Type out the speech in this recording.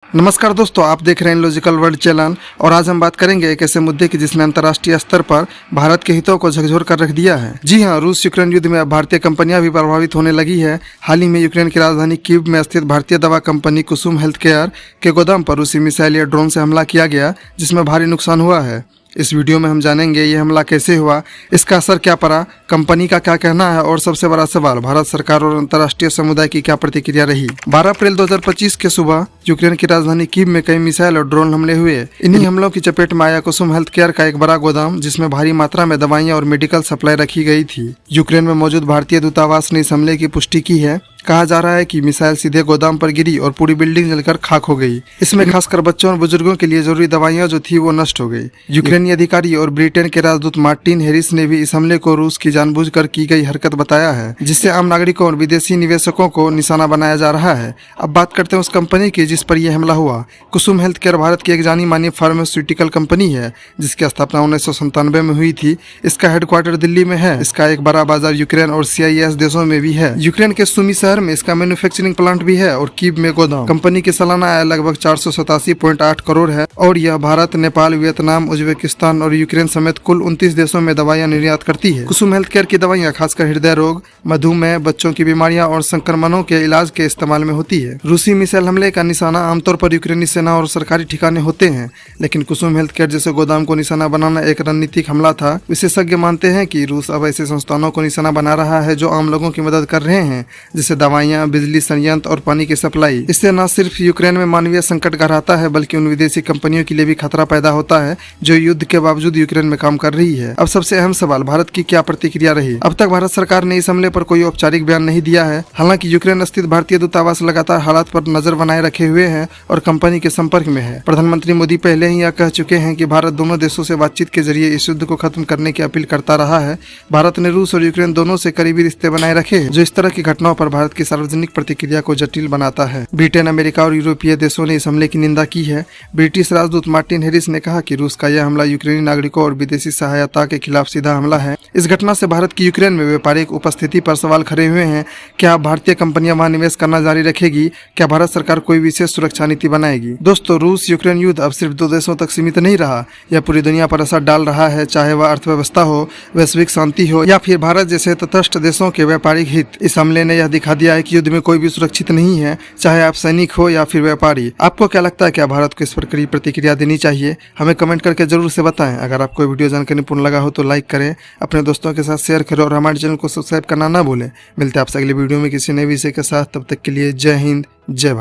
नमस्कार दोस्तों, आप देख रहे हैं लॉजिकल वर्ल्ड चैनल। और आज हम बात करेंगे एक ऐसे मुद्दे की जिसने अंतर्राष्ट्रीय स्तर पर भारत के हितों को झकझोर कर रख दिया है। जी हां, रूस यूक्रेन युद्ध में अब भारतीय कंपनियां भी प्रभावित होने लगी है। हाल ही में यूक्रेन की राजधानी कीव में स्थित भारतीय दवा कंपनी कुसुम हेल्थ केयर के गोदाम पर रूसी मिसाइल या ड्रोन से हमला किया गया, जिसमें भारी नुकसान हुआ है। इस वीडियो में हम जानेंगे ये हमला कैसे हुआ, इसका असर क्या पड़ा, कंपनी का क्या कहना है और सबसे बड़ा सवाल, भारत सरकार और अंतर्राष्ट्रीय समुदाय की क्या प्रतिक्रिया रही। 12 अप्रैल 2025 के सुबह यूक्रेन की राजधानी कीव में कई मिसाइल और ड्रोन हमले हुए। इन्हीं हमलों की चपेट में आया कुसुम हेल्थ केयर का एक बड़ा गोदाम, जिसमें भारी मात्रा में दवाइयां और मेडिकल सप्लाई रखी गई थी। यूक्रेन में मौजूद भारतीय दूतावास ने इस हमले की पुष्टि की है। कहा जा रहा है कि मिसाइल सीधे गोदाम पर गिरी और पूरी बिल्डिंग जलकर खाक हो गई। इसमें खासकर बच्चों और बुजुर्गों के लिए जरूरी दवाइयां जो थी वो नष्ट हो गई। यूक्रेनी अधिकारी और ब्रिटेन के राजदूत मार्टिन हेरिस ने भी इस हमले को रूस की जानबूझकर की गई हरकत बताया है, जिससे आम नागरिकों और विदेशी निवेशकों को निशाना बनाया जा रहा है। अब बात करते हैं उस कंपनी की जिस पर यह हमला हुआ। कुसुम हेल्थ केयर भारत की एक जानी मानी फार्मास्यूटिकल कंपनी है, जिसकी स्थापना 1997 में हुई थी। इसका हेडक्वार्टर दिल्ली में है। इसका एक बड़ा बाजार यूक्रेन और CIS देशों में भी है। यूक्रेन के सुमी शहर में इसका मैन्युफैक्चरिंग प्लांट भी है और कीव में गोदाम। कंपनी की सालाना आय लगभग 487.8 करोड़ है और यह भारत, नेपाल, वियतनाम, उज्बेकिस्तान और यूक्रेन समेत कुल 29 देशों में दवाइयां निर्यात करती है। कुसुम हेल्थ केयर की दवाइयां खासकर हृदय रोग, मधुमेह, बच्चों की बीमारियां और संक्रमणों के इलाज के इस्तेमाल में होती है। रूसी मिसाइल हमले का निशाना आमतौर पर यूक्रेनी सेना और सरकारी ठिकाने होते हैं, लेकिन कुसुम हेल्थ केयर जैसे गोदाम को निशाना बनाना एक रणनीतिक हमला था। विशेषज्ञ मानते हैं कि रूस अब ऐसे संस्थानों को निशाना बना रहा है जो आम लोगों की मदद कर रहे हैं, जैसे दवाइयां, बिजली संयंत्र और पानी की सप्लाई। इससे न सिर्फ यूक्रेन में मानवीय संकट गहराता है, बल्कि उन विदेशी कंपनियों के लिए भी खतरा पैदा होता है जो युद्ध के बावजूद यूक्रेन में काम कर रही है। अब सबसे अहम सवाल, भारत की क्या प्रतिक्रिया रही। अब तक भारत सरकार ने इस हमले पर कोई औपचारिक बयान नहीं दिया है। हालांकि यूक्रेन स्थित भारतीय दूतावास लगातार हालात पर नजर बनाए रखे हुए हैं और कंपनी के संपर्क में है। प्रधानमंत्री मोदी पहले ही यह कह चुके हैं कि भारत दोनों देशों से बातचीत के जरिए इस युद्ध को खत्म करने की अपील करता रहा है। भारत ने रूस और यूक्रेन दोनों से करीबी रिश्ते बनाए रखे हैं, जो इस तरह की घटनाओं पर भारत की सार्वजनिक प्रतिक्रिया को जटिल बनाता है। ब्रिटेन, अमेरिका और यूरोपीय देशों ने इस हमले की निंदा की है। ब्रिटिश राजदूत मार्टिन हेरिस ने कहा कि रूस का यह हमला यूक्रेनी नागरिकों और विदेशी सहायता के खिलाफ सीधा हमला है। इस घटना से भारत की यूक्रेन में व्यापारिक उपस्थिति पर सवाल खड़े हुए हैं। क्या भारतीय कंपनियां वहां निवेश करना जारी रखेगी? क्या भारत सरकार कोई विशेष सुरक्षा नीति बनाएगी? दोस्तों, रूस यूक्रेन युद्ध अब सिर्फ 2 देशों तक सीमित नहीं रहा, यह पूरी दुनिया पर असर डाल रहा है, चाहे वह अर्थव्यवस्था हो, वैश्विक शांति हो या फिर भारत जैसे तटस्थ देशों के व्यापारिक हित। इस हमले ने यह दिखा दिया है कि युद्ध में कोई भी सुरक्षित नहीं है, चाहे आप सैनिक हो या फिर व्यापारी। आपको क्या लगता है, क्या भारत को इस पर कड़ी प्रतिक्रिया देनी चाहिए? हमें कमेंट करके जरूर से बताएं। अगर आपको वीडियो जानकारीपूर्ण लगा हो तो लाइक करें, अपने दोस्तों के साथ शेयर करें और हमारे चैनल को सब्सक्राइब करना ना भूलें। मिलते हैं आपसे अगले वीडियो में किसी नए विषय के साथ। तब तक के लिए जय हिंद, जय भारत।